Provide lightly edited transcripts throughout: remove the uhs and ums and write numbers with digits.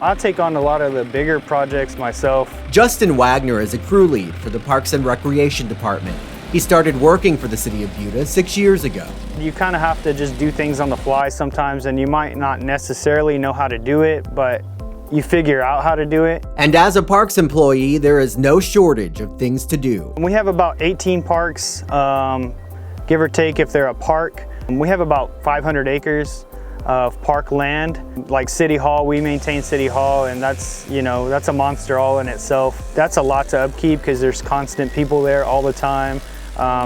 I take on a lot of the bigger projects myself. Justin Wagner is a crew lead for the Parks and Recreation Department. He started working for the City of Buda 6 years ago. You kind of have to just do things on the fly sometimes, and you might not necessarily know how to do it, but you figure out how to do it. And as a parks employee, there is no shortage of things to do. We have about 18 parks, give or take if they're a park. We have about 500 acres of park land. Like City Hall, we maintain City Hall, and that's, you know, that's a monster all in itself. That's a lot to upkeep because there's constant people there all the time.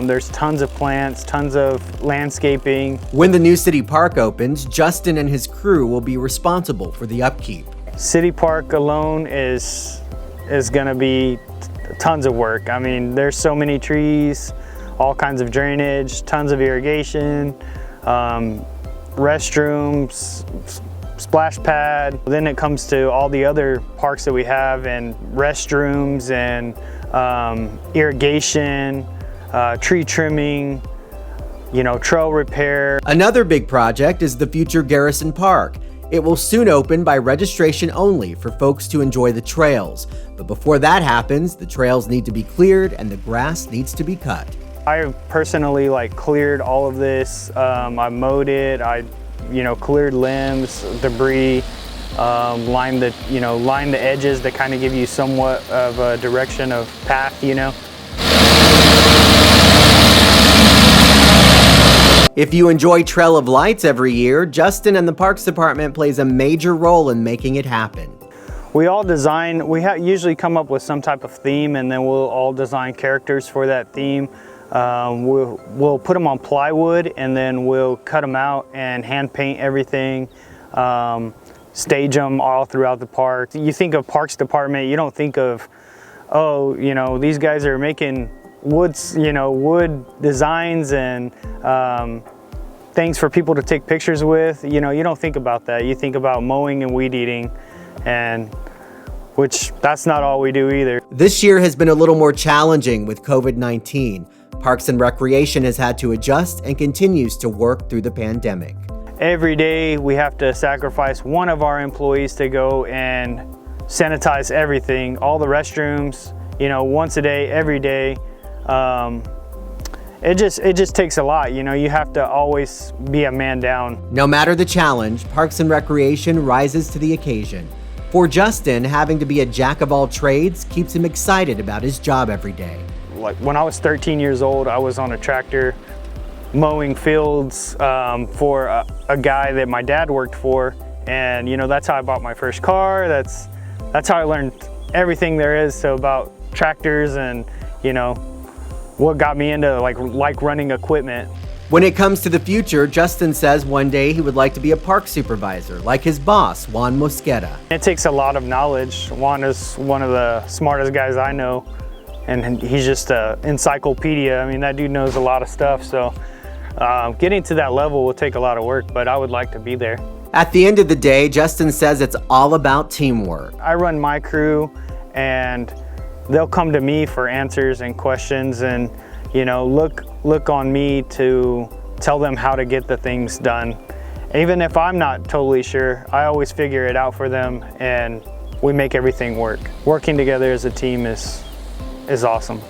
There's tons of plants, tons of landscaping. When the new city park opens, Justin and his crew will be responsible for the upkeep. City Park alone is gonna be tons of work. I mean, there's so many trees, all kinds of drainage, tons of irrigation, restrooms, splash pad. Then it comes to all the other parks that we have, and restrooms and irrigation, tree trimming, you know, trail repair. Another big project is the future Garrison Park. It will soon open by registration only for folks to enjoy the trails. But before that happens, the trails need to be cleared and the grass needs to be cut. I personally cleared all of this. I mowed it. I, cleared limbs, debris, lined the edges to kind of give you somewhat of a direction of path, If you enjoy Trail of Lights every year, Justin and the Parks Department plays a major role in making it happen. We all design, usually come up with some type of theme, and then we'll all design characters for that theme. We'll put them on plywood, and then we'll cut them out and hand paint everything, stage them all throughout the park. You think of Parks Department, you don't think of, these guys are making wood designs and things for people to take pictures with. You don't think about that. You think about mowing and weed eating, and which that's not all we do either. This year has been a little more challenging with COVID-19. Parks and Recreation has had to adjust and continues to work through the pandemic. Every day we have to sacrifice one of our employees to go and sanitize everything, all the restrooms, once a day, every day. It just takes a lot, you have to always be a man down. No matter the challenge, Parks and Recreation rises to the occasion. For Justin, having to be a jack of all trades keeps him excited about his job every day. Like when I was 13 years old, I was on a tractor mowing fields for a guy that my dad worked for, and that's how I bought my first car. That's how I learned everything there is about tractors, and what got me into like running equipment. When it comes to the future, Justin says one day he would like to be a park supervisor, like his boss, Juan Mosqueda. It takes a lot of knowledge. Juan is one of the smartest guys I know, and he's just an encyclopedia. I mean, that dude knows a lot of stuff, so getting to that level will take a lot of work, but I would like to be there. At the end of the day, Justin says it's all about teamwork. I run my crew, and they'll come to me for answers and questions, and look on me to tell them how to get the things done. Even if I'm not totally sure, I always figure it out for them, and we make everything work. Working together as a team is awesome.